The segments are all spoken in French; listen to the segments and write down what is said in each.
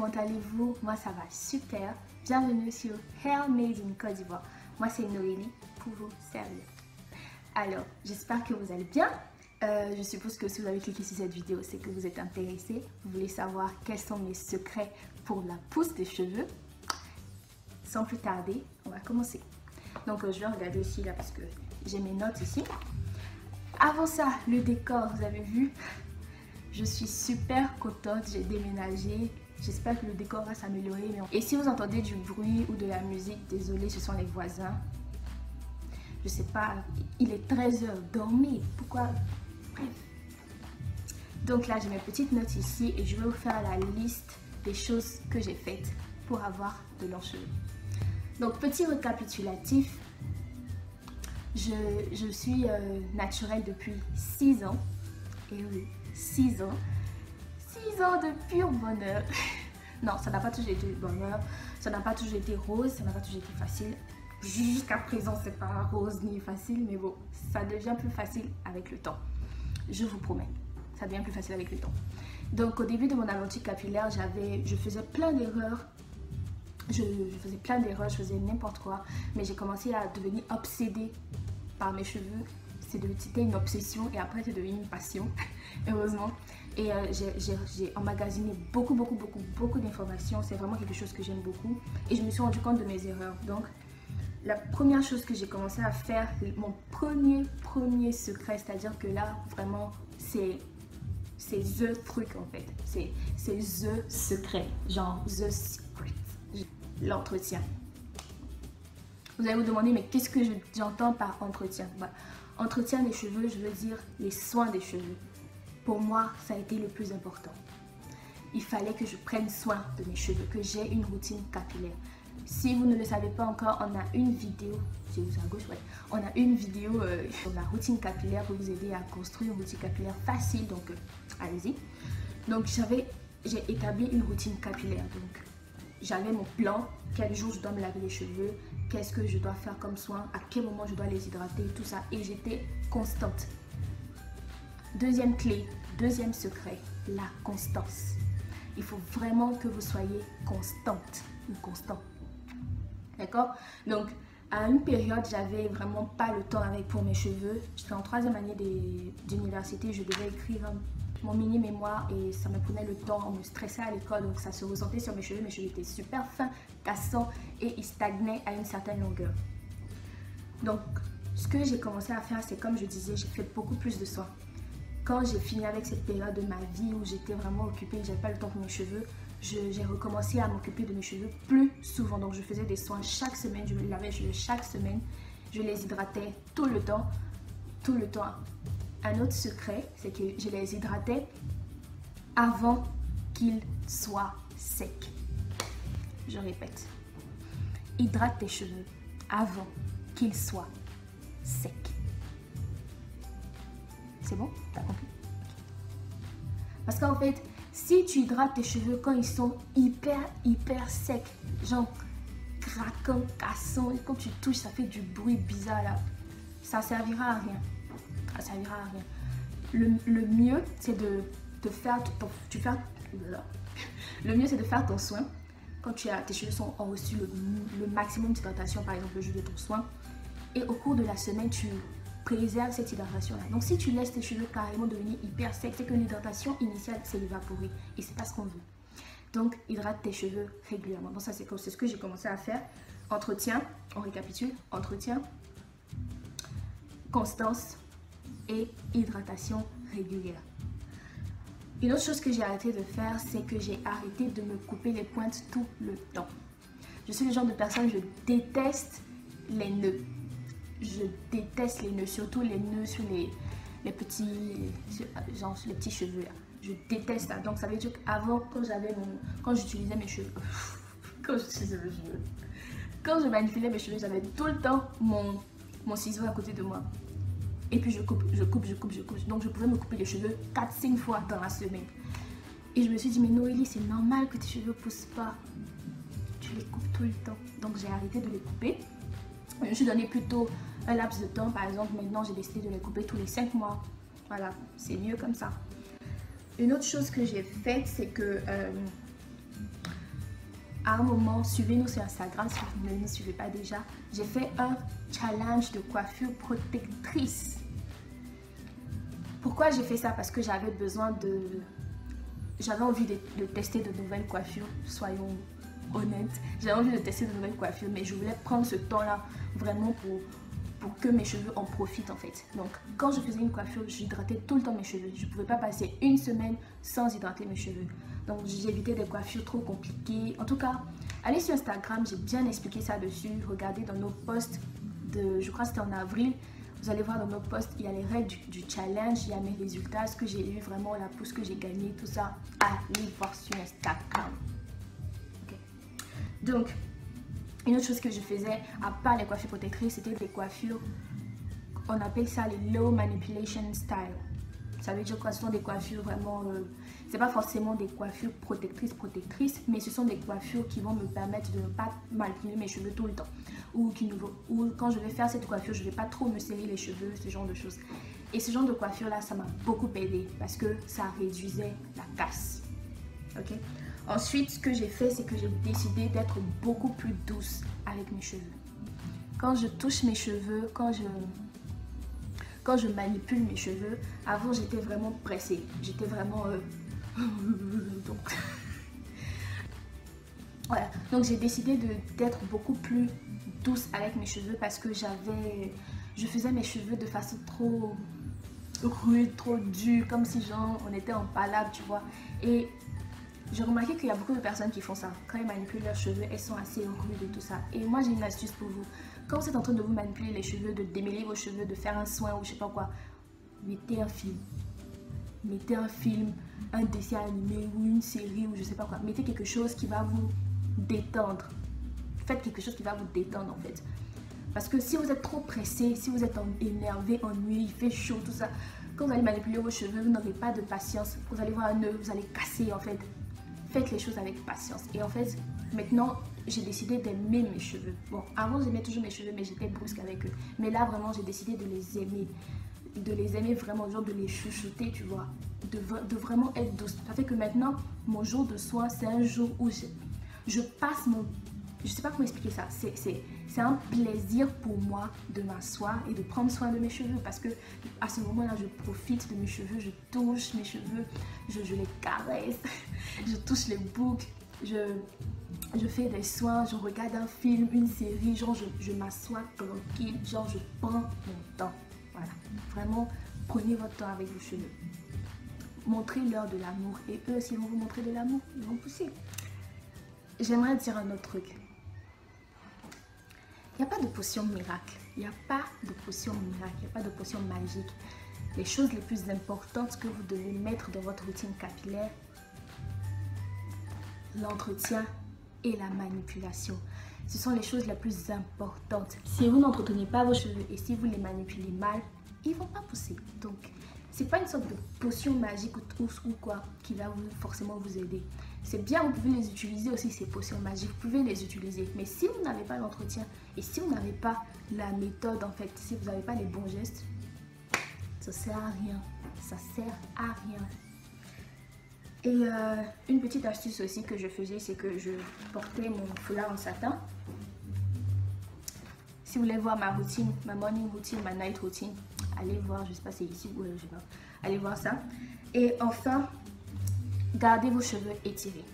comment allez-vous? Moi ça va super. Bienvenue sur Hair Made in Côte d'Ivoire. Moi c'est Noélie pour vous servir. Alors, j'espère que vous allez bien. Je suppose que si vous avez cliqué sur cette vidéo, c'est que vous êtes intéressé. Vous voulez savoir quels sont mes secrets pour la pousse des cheveux. Sans plus tarder, on va commencer. Donc je vais regarder ici là parce que j'ai mes notes ici. Avant ça, le décor, vous avez vu, je suis super contente, j'ai déménagé. J'espère que le décor va s'améliorer. Et si vous entendez du bruit ou de la musique, désolé, ce sont les voisins. Je sais pas, il est 13 h, dormez, pourquoi? Bref. Donc là, j'ai mes petites notes ici et je vais vous faire la liste des choses que j'ai faites pour avoir de longs cheveux. Donc, petit récapitulatif, je suis naturelle depuis 6 ans. Et oui, 6 ans. 6 ans de pur bonheur. Non, ça n'a pas toujours été bonheur. Ça n'a pas toujours été rose. Ça n'a pas toujours été facile. Jusqu'à présent, c'est pas rose ni facile. Mais bon, ça devient plus facile avec le temps. Je vous promets. Ça devient plus facile avec le temps. Donc, au début de mon aventure capillaire, je faisais plein d'erreurs. Je faisais plein d'erreurs, je faisais n'importe quoi, mais j'ai commencé à devenir obsédée par mes cheveux. C'était une obsession et après c'est devenu une passion, heureusement. Et j'ai emmagasiné beaucoup d'informations. C'est vraiment quelque chose que j'aime beaucoup et je me suis rendu compte de mes erreurs. Donc la première chose que j'ai commencé à faire, mon premier secret, c'est-à-dire que là vraiment c'est the truc en fait, c'est the secret, genre the secret. L'entretien. Vous allez vous demander, mais qu'est-ce que j'entends par entretien? Entretien des cheveux, je veux dire les soins des cheveux. Pour moi, ça a été le plus important. Il fallait que je prenne soin de mes cheveux, que j'ai une routine capillaire. Si vous ne le savez pas encore, on a une vidéo, j'ai vous à gauche, ouais. On a une vidéo sur la routine capillaire pour vous aider à construire une routine capillaire facile, donc allez-y. Donc j'ai établi une routine capillaire, donc j'avais mon plan, quel jour je dois me laver les cheveux, qu'est-ce que je dois faire comme soin, à quel moment je dois les hydrater, tout ça. Et j'étais constante. Deuxième clé, deuxième secret, la constance. Il faut vraiment que vous soyez constante ou constant. D'accord? Donc, à une période, j'avais vraiment pas le temps pour mes cheveux. J'étais en 3e année d'université, je devais écrire mon mini-mémoire et ça me prenait le temps, on me stressait à l'école, donc ça se ressentait sur mes cheveux étaient super fins, cassants et ils stagnaient à une certaine longueur. Donc ce que j'ai commencé à faire, c'est comme je disais, j'ai fait beaucoup plus de soins. Quand j'ai fini avec cette période de ma vie où j'étais vraiment occupée, j'avais pas le temps pour mes cheveux, j'ai recommencé à m'occuper de mes cheveux plus souvent. Donc je faisais des soins chaque semaine, je me lavais les cheveux chaque semaine, je les hydratais tout le temps. Un autre secret, c'est que je les hydratais avant qu'ils soient secs. Je répète, hydrate tes cheveux avant qu'ils soient secs. C'est bon? T'as compris? Parce qu'en fait, si tu hydrates tes cheveux quand ils sont hyper secs, genre craquants, cassants, et quand tu touches, ça fait du bruit bizarre là, ça servira à rien. Ça servira à rien. Le mieux, c'est de faire le mieux, c'est de faire ton soin quand tes cheveux ont reçu le maximum d'hydratation, par exemple le jour de ton soin. Et au cours de la semaine, tu préserves cette hydratation-là. Donc si tu laisses tes cheveux carrément devenir hyper secs, c'est que l'hydratation initiale s'est évaporée. Et c'est pas ce qu'on veut. Donc hydrate tes cheveux régulièrement. Donc ça, c'est ce que j'ai commencé à faire. Entretien, on récapitule. Entretien, constance et hydratation régulière. Une autre chose que j'ai arrêté de faire, c'est que j'ai arrêté de me couper les pointes tout le temps. Je suis le genre de personne, je déteste les nœuds. Je déteste les nœuds, surtout les nœuds sur les petits cheveux là. Je déteste ça. Donc ça veut dire qu'avant, quand j'utilisais mes cheveux, quand je manipulais mes cheveux, j'avais tout le temps mon ciseau à côté de moi. Et puis je coupe. Donc je pouvais me couper les cheveux 4-5 fois dans la semaine. Et je me suis dit, mais Noélie, c'est normal que tes cheveux poussent pas. Tu les coupes tout le temps. Donc j'ai arrêté de les couper. Je me suis donné plutôt un laps de temps. Par exemple, maintenant j'ai décidé de les couper tous les 5 mois. Voilà, c'est mieux comme ça. Une autre chose que j'ai faite, c'est que à un moment, suivez-nous sur Instagram si vous ne nous suivez pas déjà. J'ai fait un challenge de coiffure protectrice. Pourquoi j'ai fait ça? Parce que j'avais besoin de... J'avais envie de tester de nouvelles coiffures, soyons honnêtes. J'avais envie de tester de nouvelles coiffures, mais je voulais prendre ce temps-là vraiment pour que mes cheveux en profitent en fait. Donc quand je faisais une coiffure, j'hydratais tout le temps mes cheveux. Je ne pouvais pas passer une semaine sans hydrater mes cheveux. Donc j'évitais des coiffures trop compliquées. En tout cas, allez sur Instagram, j'ai bien expliqué ça dessus. Regardez dans nos posts de, je crois que c'était en avril. Vous allez voir dans nos posts, il y a les règles du challenge, il y a mes résultats, ce que j'ai eu, vraiment la pousse que j'ai gagnée, tout ça. Allez voir sur Instagram. Okay. Donc, une autre chose que je faisais, à part les coiffures protectrices, c'était des coiffures, on appelle ça les low manipulation style. Ça veut dire quoi? Ce sont des coiffures vraiment, c'est pas forcément des coiffures protectrices, mais ce sont des coiffures qui vont me permettre de ne pas manipuler mes cheveux tout le temps. Ou quand je vais faire cette coiffure, je vais pas trop me serrer les cheveux, ce genre de choses. Et ce genre de coiffure là, ça m'a beaucoup aidé parce que ça réduisait la casse. Ok. Ensuite, ce que j'ai fait, c'est que j'ai décidé d'être beaucoup plus douce avec mes cheveux. Quand je touche mes cheveux, quand je manipule mes cheveux, avant j'étais vraiment pressée. J'étais vraiment... Donc... voilà. Donc j'ai décidé d'être beaucoup plus douce avec mes cheveux parce que je faisais mes cheveux de façon trop rude, trop dure, comme si genre on était en palabre, tu vois. Et j'ai remarqué qu'il y a beaucoup de personnes qui font ça. Quand ils manipulent leurs cheveux, elles sont assez rudes et tout ça. Et moi, j'ai une astuce pour vous. Quand vous êtes en train de vous manipuler les cheveux, de démêler vos cheveux, de faire un soin ou je sais pas quoi, mettez un film. Mettez un film, un dessin animé ou une série ou je sais pas quoi. Mettez quelque chose qui va vous détendre. Faites quelque chose qui va vous détendre en fait. Parce que si vous êtes trop pressé, si vous êtes énervé, ennuyé, il fait chaud, tout ça, quand vous allez manipuler vos cheveux, vous n'aurez pas de patience. Vous allez voir un nœud, vous allez casser en fait. Faites les choses avec patience. Et en fait, maintenant, j'ai décidé d'aimer mes cheveux. Bon, avant, j'aimais toujours mes cheveux, mais j'étais brusque avec eux. Mais là, vraiment, j'ai décidé de les aimer. De les aimer vraiment, genre de les chouchouter, tu vois. De vraiment être douce. Ça fait que maintenant, mon jour de soin, c'est un jour où je passe mon... Je sais pas comment expliquer ça. C'est un plaisir pour moi de m'asseoir et de prendre soin de mes cheveux parce que à ce moment-là, je profite de mes cheveux, je touche mes cheveux, je les caresse, je touche les boucles, je fais des soins, je regarde un film, une série, genre je m'assois tranquille, genre je prends mon temps. Voilà, vraiment, prenez votre temps avec vos cheveux. Montrez-leur de l'amour et eux, s'ils vont vous montrer de l'amour, ils vont pousser. J'aimerais dire un autre truc. Il n'y a pas de potion miracle, il n'y a pas de potion miracle, il n'y a pas de potion magique. Les choses les plus importantes que vous devez mettre dans votre routine capillaire, l'entretien et la manipulation. Ce sont les choses les plus importantes. Si vous n'entretenez pas vos cheveux et si vous les manipulez mal, ils ne vont pas pousser. Donc, c'est pas une sorte de potion magique ou quoi qui va forcément vous aider. C'est bien, vous pouvez les utiliser aussi, ces potions magiques, vous pouvez les utiliser. Mais si vous n'avez pas l'entretien et si vous n'avez pas la méthode en fait, si vous n'avez pas les bons gestes, ça sert à rien. Ça sert à rien. Et une petite astuce aussi que je faisais, c'est que je portais mon foulard en satin. Si vous voulez voir ma routine, ma morning routine, ma night routine, allez voir, je sais pas si c'est ici ou je sais pas, allez voir ça. Et enfin, gardez vos cheveux étirés.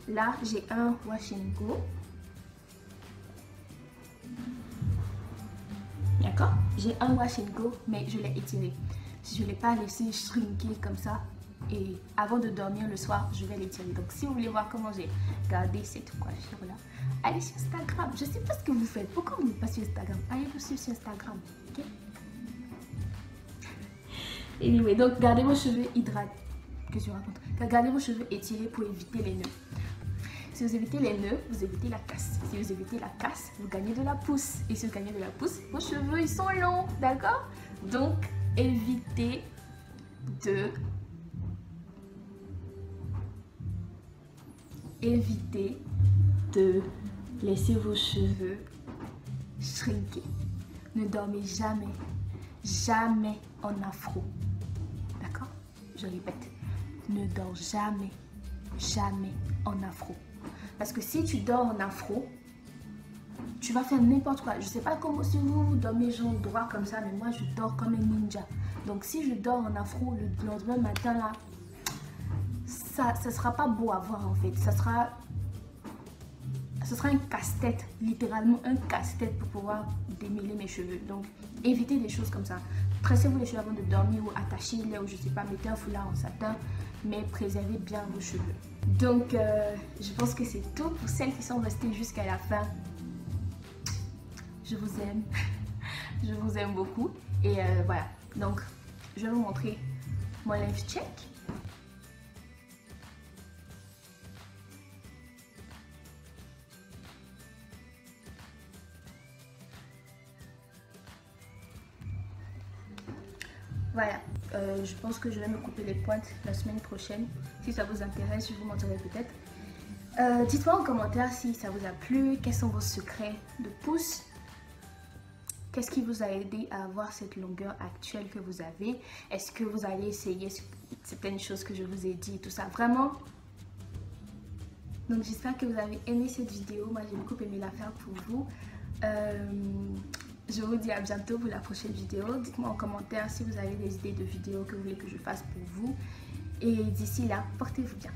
Là, j'ai un wash and go. D'accord? J'ai un wash and go, mais je l'ai étiré. Je ne l'ai pas laissé shrinker comme ça. Et avant de dormir le soir, je vais l'étirer. Donc, si vous voulez voir comment j'ai gardé cette coiffure-là, allez sur Instagram. Je ne sais pas ce que vous faites. Pourquoi vous n'êtes pas sur Instagram? Allez vous suivre sur Instagram. Ok? Anyway, donc gardez vos cheveux hydratés. Qu'est-ce que je raconte? Gardez vos cheveux étirés pour éviter les nœuds. Si vous évitez les nœuds, vous évitez la casse. Si vous évitez la casse, vous gagnez de la pousse. Et si vous gagnez de la pousse, vos cheveux ils sont longs, d'accord? Donc, évitez de laisser vos cheveux shrinker. Ne dormez jamais, jamais en afro. D'accord? Je répète, ne dors jamais, jamais en afro. Parce que si tu dors en afro, tu vas faire n'importe quoi. Je sais pas comment si vous dormez genre droit comme ça, mais moi je dors comme un ninja. Donc si je dors en afro le lendemain matin là, ça sera pas beau à voir en fait. Ce sera un casse-tête, littéralement un casse-tête pour pouvoir démêler mes cheveux. Donc évitez des choses comme ça. Tressez-vous les cheveux avant de dormir ou attachez-les ou je sais pas, mettez un foulard en satin, mais préservez bien vos cheveux. Donc je pense que c'est tout pour celles qui sont restées jusqu'à la fin. Je vous aime, je vous aime beaucoup. Et voilà, donc je vais vous montrer mon life check. Voilà, je pense que je vais me couper les pointes la semaine prochaine. Si ça vous intéresse, je vous montrerai peut-être. Dites-moi en commentaire si ça vous a plu, quels sont vos secrets de pouce. Qu'est-ce qui vous a aidé à avoir cette longueur actuelle que vous avez? Est-ce que vous allez essayer certaines choses que je vous ai dit, tout ça, vraiment? Donc j'espère que vous avez aimé cette vidéo. Moi j'ai beaucoup aimé la faire pour vous. Je vous dis à bientôt pour la prochaine vidéo. Dites-moi en commentaire si vous avez des idées de vidéos que vous voulez que je fasse pour vous. Et d'ici là, portez-vous bien.